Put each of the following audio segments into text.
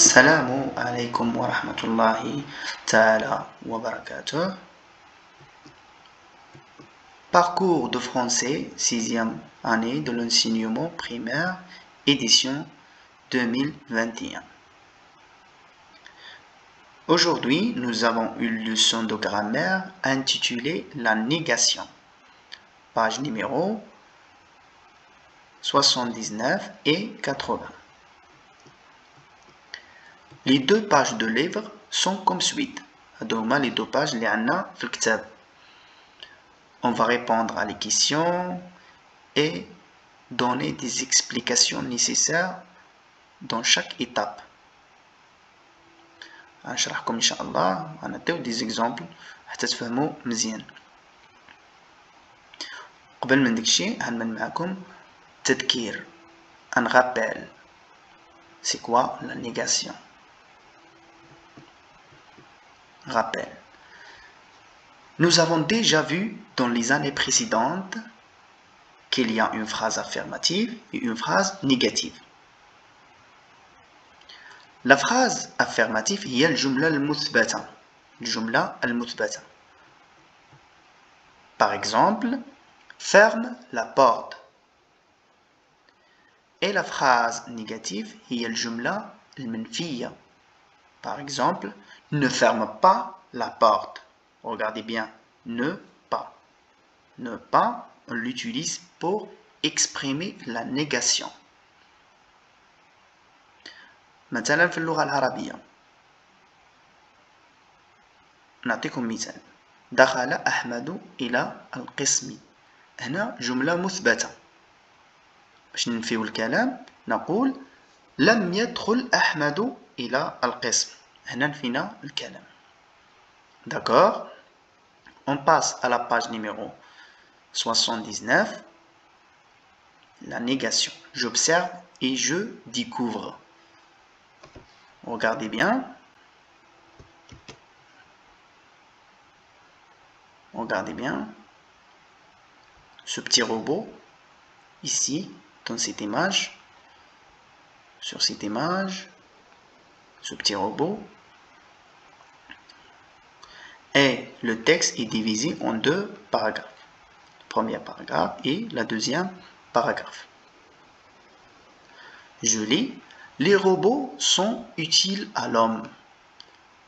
Assalamu alaikum wa rahmatullahi ta'ala wa barakatuh. Parcours de français, 6e année de l'enseignement primaire, édition 2021. Aujourd'hui, nous avons une leçon de grammaire intitulée La négation. Page numéro 79 et 80. Les deux pages de livre sont comme suite. Les deux pages les anna في الكتاب. On va répondre à les questions et donner des explications nécessaires dans chaque étape. غنشرحكم ان شاء الله غنعطيو des exemples حتى تفهموا مزيان. قبل من داكشي غنمن معكم تذكير. Un rappel. C'est quoi la négation? Rappel. Nous avons déjà vu dans les années précédentes qu'il y a une phrase affirmative et une phrase négative. La phrase affirmative هي الجملة المثبتة. الجملة المثبتة. Par exemple, ferme la porte. Et la phrase négative هي الجملة المنفية. Par exemple, ne ferme pas la porte. Regardez bien, ne pas. Ne pas, on l'utilise pour exprimer la négation. مثلا في اللغة العربية نعطيكم مثال. دخل أحمد إلى القسم. هنا جملة مثبتة. باش ننفيو الكلام نقول لم يدخل أحمد إلى القسم. هنا نفينا الكلام. D'accord? On passe à la page numéro 79. La négation. J'observe et je découvre. Regardez bien. Regardez bien. Ce petit robot, ici, dans cette image. Sur cette image. Ce petit robot. Et le texte est divisé en deux paragraphes. Le premier paragraphe et la deuxième paragraphe. Je lis. Les robots sont utiles à l'homme.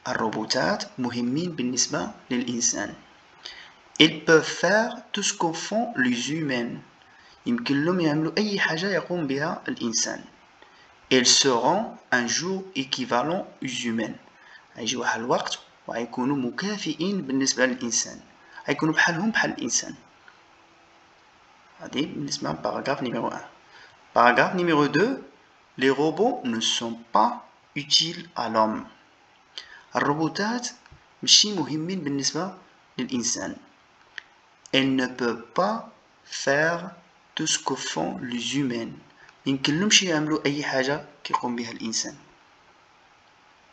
الروبوتات مهمين بالنسبة للإنسان. Ils peuvent faire tout ce que font les humains. يمكن لهم يعملوا أي حاجة يقوم بها الإنسان. Ils seront un jour équivalents aux humains. هيجي واحد الوقت وهيكونوا مكافئين بالنسبة للإنسان. هيكونوا بحالهم بحال الإنسان. هذه بالنسبة للباراغراف numéro 1. Paragraphe numéro 2. Les robots ne sont pas utiles à l'homme. الروبوتات ماشي مهمين بالنسبة للإنسان. Elles ne peuvent pas faire tout ce que font les humains. يمكن لهمش يعملوا أي حاجة كيقوم بها الإنسان.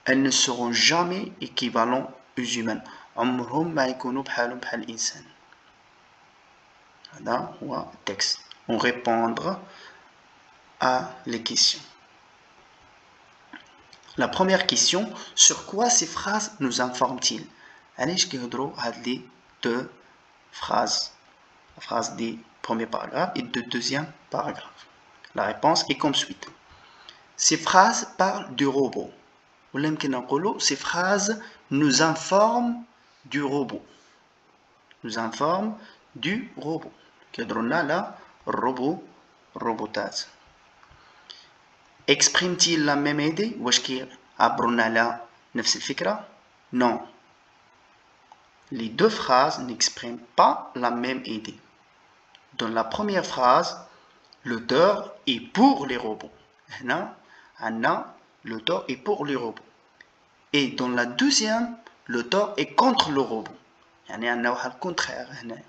Elles ne seront jamais équivalents aux humains. عمرهم ما يكونوا بحالهم بحال الإنسان. هذا هو التكست. On répondre à les questions. La première question, sur quoi ces phrases nous informent-ils? علاش كيهضروا هاد لي deux phrases, la phrase des premiers paragraphes et du deuxième paragraphe. La réponse est comme suite. Ces phrases parlent du robot. Ces phrases nous informent du robot. Nous informent du robot. كيهضرونا على الروبو روبوتات. Exprime-t-il la même idée? واش كيعبرونا على نفس الفكرة؟ Non. Les deux phrases n'expriment pas la même idée. Dans la première phrase, l'auteur est pour les robots. هنا عندنا l'auteur est pour les robots. Et dans la deuxième, l'auteur est contre le robot. يعني عندنا واحد الكونترير هنا.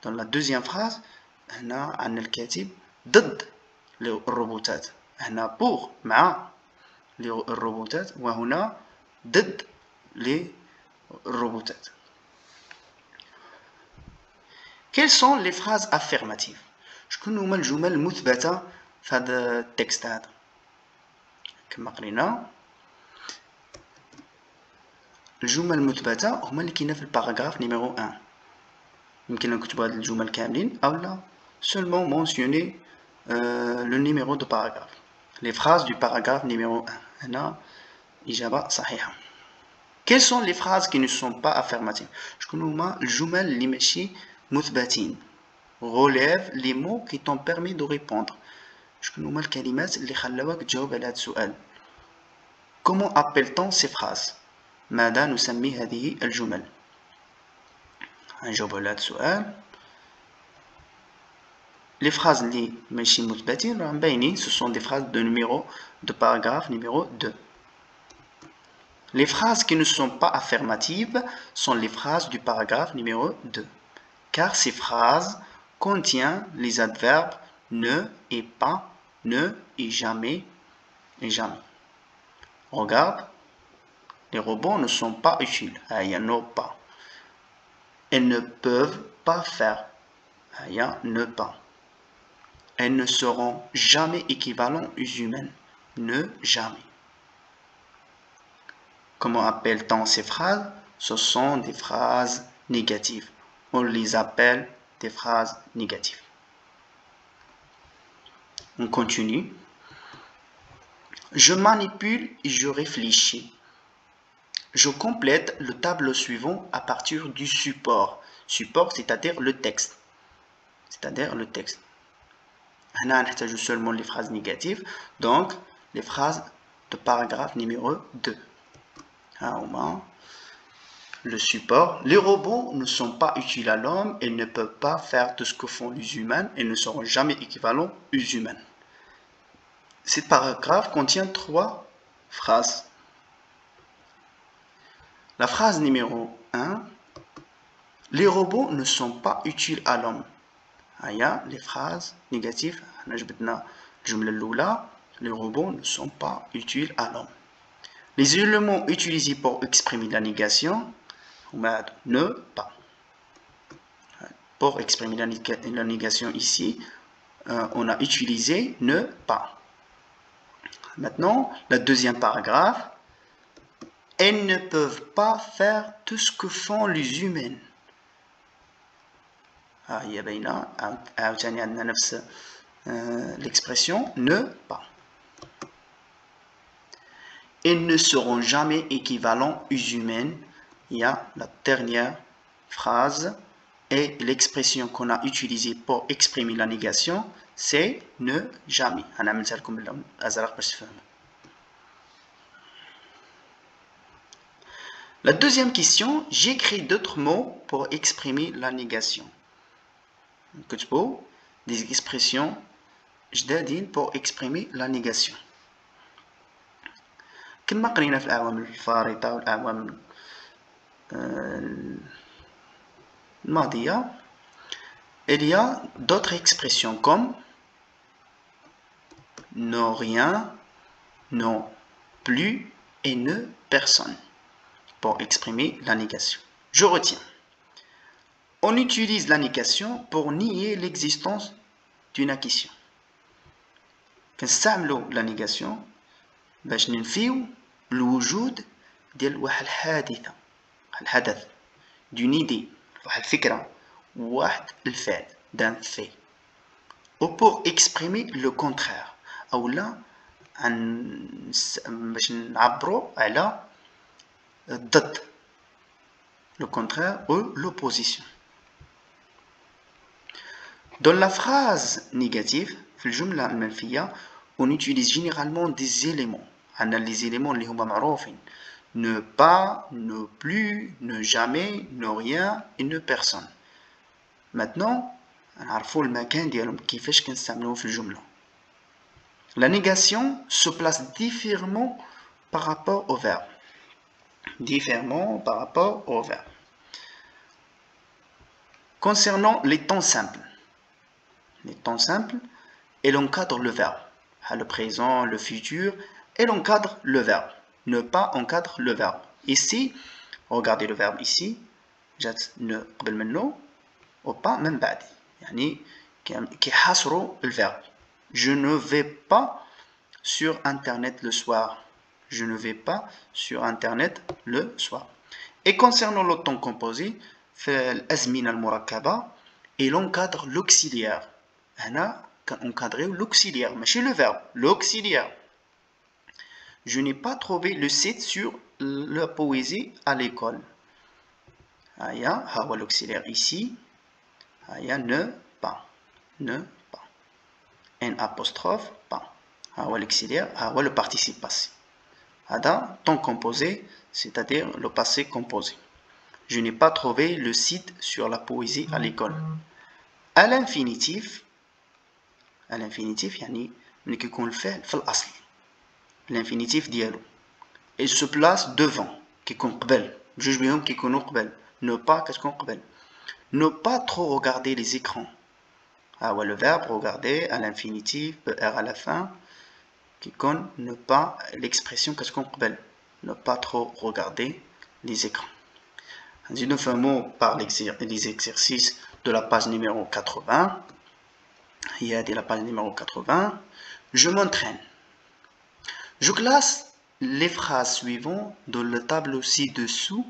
Dans la deuxième phrase, هنا عندنا الكاتب ضد الروبوتات. هنا pour مع الروبوتات وهنا ضد الروبوتات. Quelles sont les phrases affirmatives? شكون هما الجمل المثبتة في هذا التكست هذا؟ كما قرينا الجمل المثبتة هما اللي كاينين في الباراغراف نيميرو 1. يمكن نكتبوا هاد الجمل كاملين أولا seulement mentionner le numéro de paragraphe. Les phrases du paragraphe numéro 1. هنا إجابة صحيحة. Quelles sont les phrases qui ne sont pas affirmatives? شكون هما الجمل اللي ماشي مثبتين؟ Relève les mots qui t'ont permis de répondre. شكون هما الكلمات اللي خلاوك تجاوب على هذا السؤال؟ Comment appelle-t-on ces phrases؟ ماذا نسمي هذه الجمل؟ نجاوب على هذا السؤال. Les phrases اللي ماشي مثبتين راهم باينين، ce sont des phrases de numéro de paragraphe numéro 2. Les phrases qui ne sont pas affirmatives sont les phrases du paragraphe numéro 2, car ces phrases contiennent les adverbes ne et pas, ne et jamais et jamais. Regarde, les robots ne sont pas utiles, il y a ne pas. Elles ne peuvent pas faire, il y a ne pas. Elles ne seront jamais équivalents aux humains, ne jamais. Comment appelle-t-on ces phrases? Ce sont des phrases négatives. On les appelle des phrases négatives. On continue. Je manipule et je réfléchis. Je complète le tableau suivant à partir du support. Support, c'est-à-dire le texte. C'est-à-dire le texte. On a seulement les phrases négatives. Donc, les phrases de paragraphe numéro 2. Le support. Les robots ne sont pas utiles à l'homme et ne peuvent pas faire tout ce que font les humains et ne seront jamais équivalents aux humains. Ce paragraphe contient 3 phrases. La phrase numéro 1. Les robots ne sont pas utiles à l'homme. Les phrases négatives. Les robots ne sont pas utiles à l'homme. Les éléments utilisés pour exprimer la négation, ne pas. Pour exprimer la négation ici, on a utilisé ne pas. Maintenant, le deuxième paragraphe. Elles ne peuvent pas faire tout ce que font les humains. Il y a l'expression ne pas. Elles ne seront jamais équivalents aux humains. Il y a la dernière phrase et l'expression qu'on a utilisée pour exprimer la négation, c'est ne jamais. La deuxième question, j'écris d'autres mots pour exprimer la négation. Des expressions جدادين pour exprimer la négation. كما قرينا في الأعوام الفارطة والأعوام الماضية, il y a d'autres expressions comme non rien, non plus et ne personne pour exprimer la négation. Je retiens. On utilise la négation pour nier l'existence d'une acquisition. كنستعملوا la négation باش ننفيو الوجود ديال واحد الحادثة, الحدث, d'une idée, واحد الفكرة, واحد الفعل, d'un fait. Ou pour exprimer le contraire, أو لا باش نعبروا على الضد, le contraire ou l'opposition. Dans la phrase négative, في الجملة المنفية, on utilise généralement des éléments. On a les éléments اللي هما معروفين. Ne pas, ne plus, ne jamais, ne rien et ne personne. Maintenant, نعرفوا المكان ديالهم كيفاش كنستعملوهم في الجملة. La négation se place différemment par rapport au verbe. Différemment par rapport au verbe. Concernant les temps simples. Les temps simples, elle encadre le verbe. Le présent, le futur, elle encadre le verbe. Ne pas encadre le verbe. Ici, regardez le verbe ici. جات ne قبل منه ou pas من بعد. يعني كيحاصروا الverbe. Je ne vais pas sur internet le soir. Je ne vais pas sur internet le soir. Et concernant le temps composé, الأزمنة المركبة, il encadre l'auxiliaire. هنا encadrer l'auxiliaire, ماشي le verbe, l'auxiliaire. Je n'ai pas trouvé le site sur la poésie à l'école. Aya, هو l'auxiliaire ici. Aya, ne pas. Ne pas. N apostrophe, pas. هو l'auxiliaire, هو le participe passé. Hada, temps composé, c'est-à-dire le passé composé. Je n'ai pas trouvé le site sur la poésie à l'école. À l'infinitif, يعني ملي كيكون الفعل في الأصل. L'infinitif ديالو. Il se place devant, كيكون قبل. بجوج بهم كيكونوا قبل. Ne pas كتكون قبل. Ne pas trop regarder les écrans. هو le verbe regarder à l'infinitif, ER à la fin. كيكون ne pas l'expression كتكون قبل. Ne pas trop regarder les écrans. Nous faisons par les exercices de la page numéro 80. Il y a de la page numéro 80. Je m'entraîne. Je classe les phrases suivantes dans le tableau ci-dessous,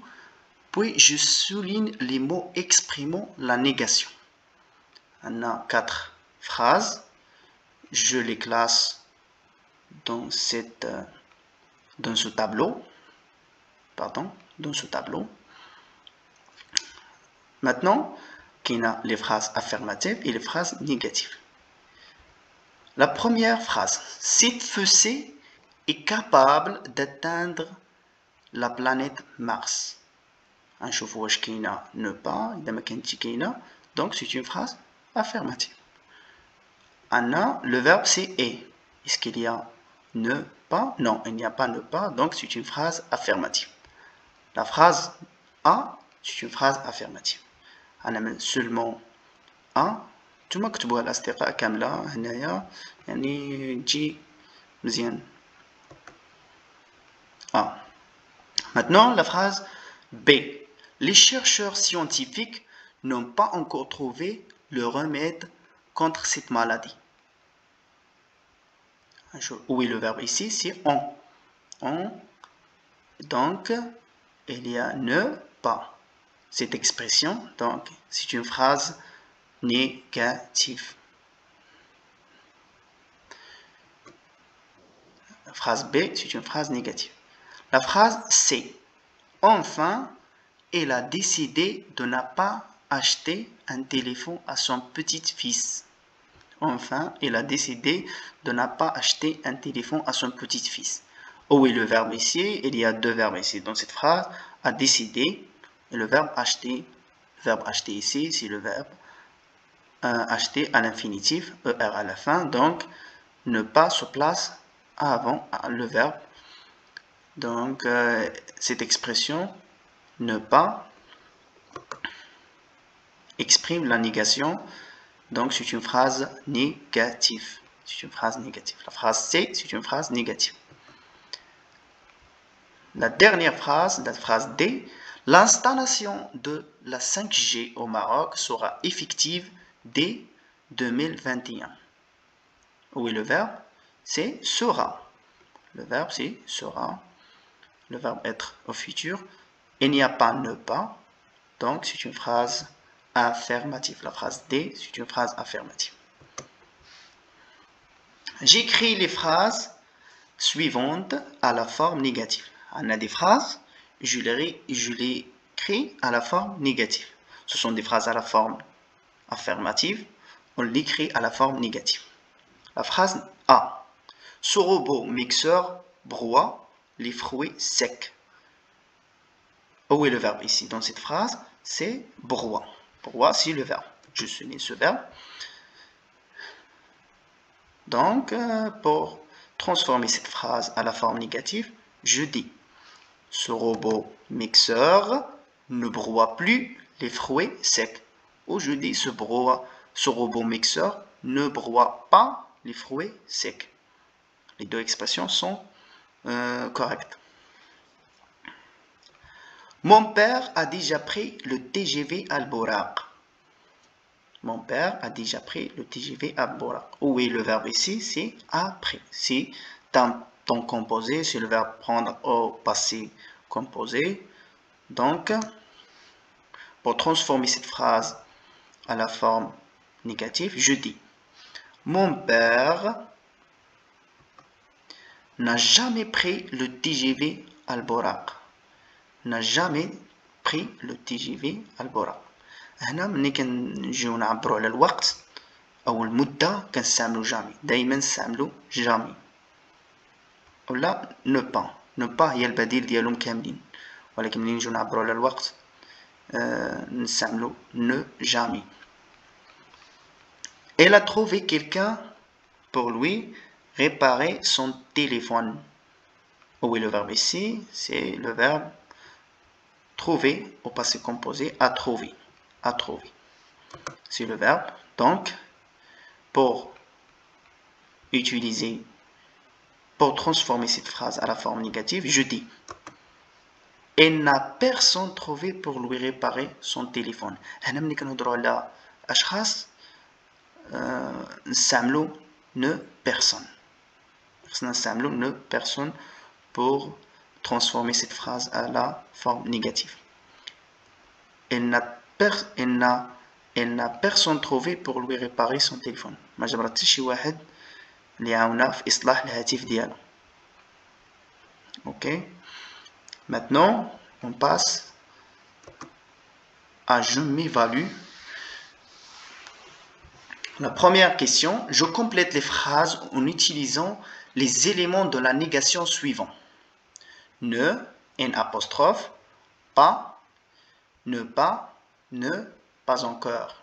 puis je souligne les mots exprimant la négation. On a 4 phrases. Je les classe dans ce tableau. Dans ce tableau. Maintenant, il y a les phrases affirmatives et les phrases négatives. La première phrase, cette fusée est capable d'atteindre la planète Mars. Un chauffeur qui ne pas, donc c'est une phrase affirmative. Anna, le verbe c'est est. Est-ce qu'il y a ne pas? Non, il n'y a pas ne pas, donc c'est une phrase affirmative. La phrase A, c'est une phrase affirmative. أنا seulement A نتوما كتبوها الأصدقاء كاملة هنايا يعني تجي مزيان A. Maintenant la phrase B. Les chercheurs scientifiques n'ont pas encore trouvé le remède contre cette maladie. Oui, le verbe ici c'est on. On. Donc il y a ne pas. Cette expression, donc, c'est une phrase négative. La phrase B, c'est une phrase négative. La phrase C. Enfin, elle a décidé de ne pas acheter un téléphone à son petit-fils. Enfin, elle a décidé de ne pas acheter un téléphone à son petit-fils. Où est le verbe ici? Il y a 2 verbes ici dans cette phrase. A décidé. Et le verbe acheter ici, c'est le verbe acheter à l'infinitif, ER à la fin, donc ne pas se place avant le verbe. Donc cette expression ne pas exprime la négation, donc c'est une phrase négative. C'est une phrase négative. La phrase C, c'est une phrase négative. La dernière phrase, la phrase D. L'installation de la 5G au Maroc sera effective dès 2021. Où est le verbe? C'est sera. Le verbe c'est sera. Le verbe être au futur. Il n'y a pas ne pas. Donc c'est une phrase affirmative. La phrase D, c'est une phrase affirmative. J'écris les phrases suivantes à la forme négative. On a des phrases. Je les écris à la forme négative. Ce sont des phrases à la forme affirmative. On l'écrit à la forme négative. La phrase A. Ce robot mixeur broie les fruits secs. Où est le verbe ici? Dans cette phrase, c'est broie. Broie, c'est le verbe. Je souligne ce verbe. Donc, pour transformer cette phrase à la forme négative, je dis ce robot mixeur ne broie plus les fruits secs. Ou je dis ce robot mixeur ne broie pas les fruits secs. Les 2 expressions sont correctes. Mon père a déjà pris le TGV à Al-Bouraq. Mon père a déjà pris le TGV à Al-Bouraq. Où est le verbe ici? C'est a pris. C'est temps composé, c'est le verbe prendre au passé composé. Donc, pour transformer cette phrase à la forme négative, je dis mon père n'a jamais pris le TGV Al-Bouraq. N'a jamais pris le TGV Al-Bouraq. هنا ملي كنجيو نعبرو على الوقت أو المدة كنستعملو جامي، دايما نستعملو جامي ولا نو با. نو با هي البديل ديالهم كاملين، ولكن ملي نجيو نعبرو على الوقت نستعملو ne jamais. Elle a trouvé quelqu'un pour lui réparer son téléphone. Où est le verbe ici? C'est le verbe trouver au passé composé, a trouvé. A trouvé. C'est le verbe. Donc, pour transformer cette phrase à la forme négative, je dis elle n'a personne trouvé pour lui réparer son téléphone. هنا ملي كنهضروا على أشخاص نستعملوا ne personne. نستعملوا ne personne pour transformer cette phrase à la forme négative. Elle n'a personne trouvé pour lui réparer son téléphone. ما جبرتش شي واحد اللي يعاونها في إصلاح الهاتف ديالو. OK. Maintenant, on passe à je m'évalue. La première question, je complète les phrases en utilisant les éléments de la négation suivants. Ne, N apostrophe, pas, ne pas, ne, pas encore.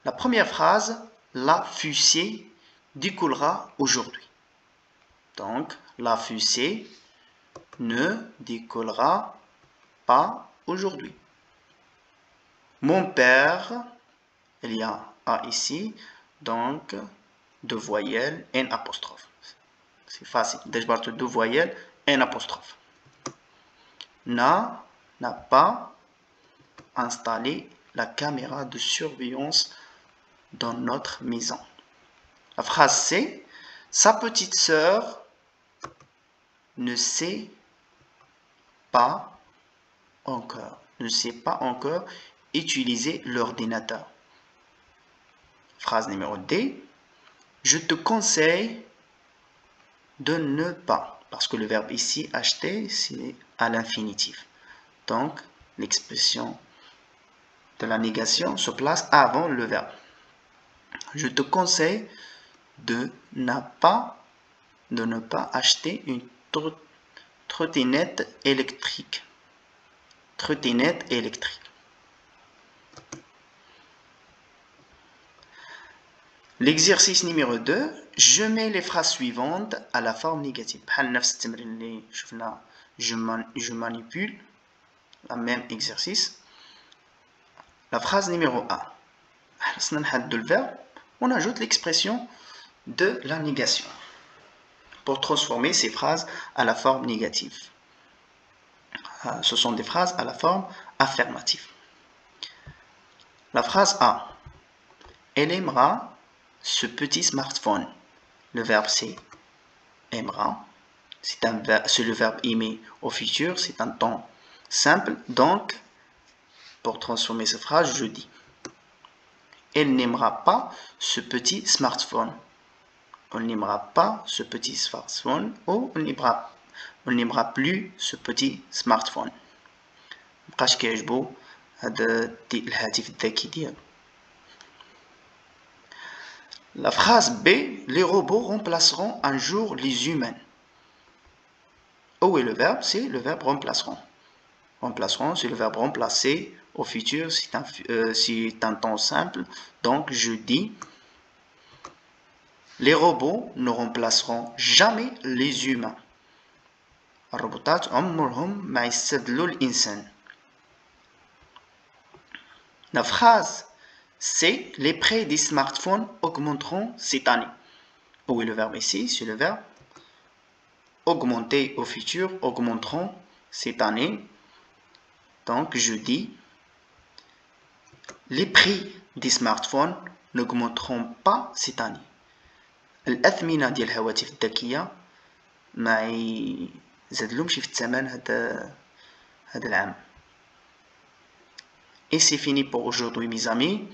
La première phrase, la fusée décollera aujourd'hui. Donc, la fusée ne décollera pas aujourd'hui. Mon père, il y a A ici, donc deux voyelles, N apostrophe. C'est facile. Déjà, deux voyelles, N apostrophe. N'a pas installé la caméra de surveillance dans notre maison. La phrase C, sa petite sœur ne sait pas encore utiliser l'ordinateur. Phrase numéro D, je te conseille de ne pas, parce que le verbe ici acheter c'est à l'infinitif, donc l'expression de la négation se place avant le verbe. Je te conseille de ne pas acheter une trottinette électrique. Trottinette électrique. L'exercice numéro 2, je mets les phrases suivantes à la forme négative. Je manipule, le même exercice. La phrase numéro 1. Le verbe, on ajoute l'expression de la négation pour transformer ces phrases à la forme négative. Ce sont des phrases à la forme affirmative. La phrase A. Elle aimera ce petit smartphone. Le verbe c'est aimera. C'est le verbe aimer au futur. C'est un temps simple. Donc, pour transformer cette phrase, je dis elle n'aimera pas ce petit smartphone. On n'aimera pas ce petit smartphone ou on n'aimera plus ce petit smartphone. مبقاش كيعجبو هذا الهاتف الذكي ديالو. La phrase B, les robots remplaceront un jour les humains. Où est le verbe? C'est le verbe remplaceront. Remplaceront, c'est le verbe remplacer. Au futur, c'est un temps simple. Donc, je dis les robots ne remplaceront jamais les humains. الروبوتات عمرهم ما يستبدلوا الإنسان. La phrase C, les prix des smartphones augmenteront cette année. Où est le verbe ici? C'est le verbe augmenter au futur, augmenteront cette année. Donc, je dis les prix des smartphones n'augmenteront pas cette année. الأثمنة ديال الهواتف الذكية ما يزادلهمش في الثمن هذا العام. Et c'est fini pour aujourd'hui mes amis.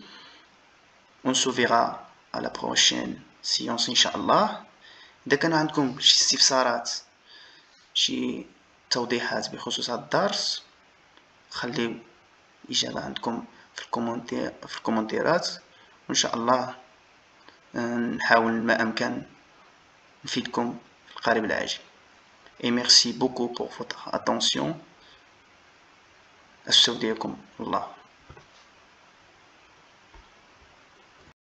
On se verra à la prochaine séance إن شاء الله. إذا كان عندكم شي استفسارات شي توضيحات بخصوص هذا الدرس خليو إجابة عندكم في الكومنتيرات، وإن شاء الله نحاول ما أمكن نفيدكم في القريب العاجل. Et merci beaucoup pour votre attention. أستودعكم الله.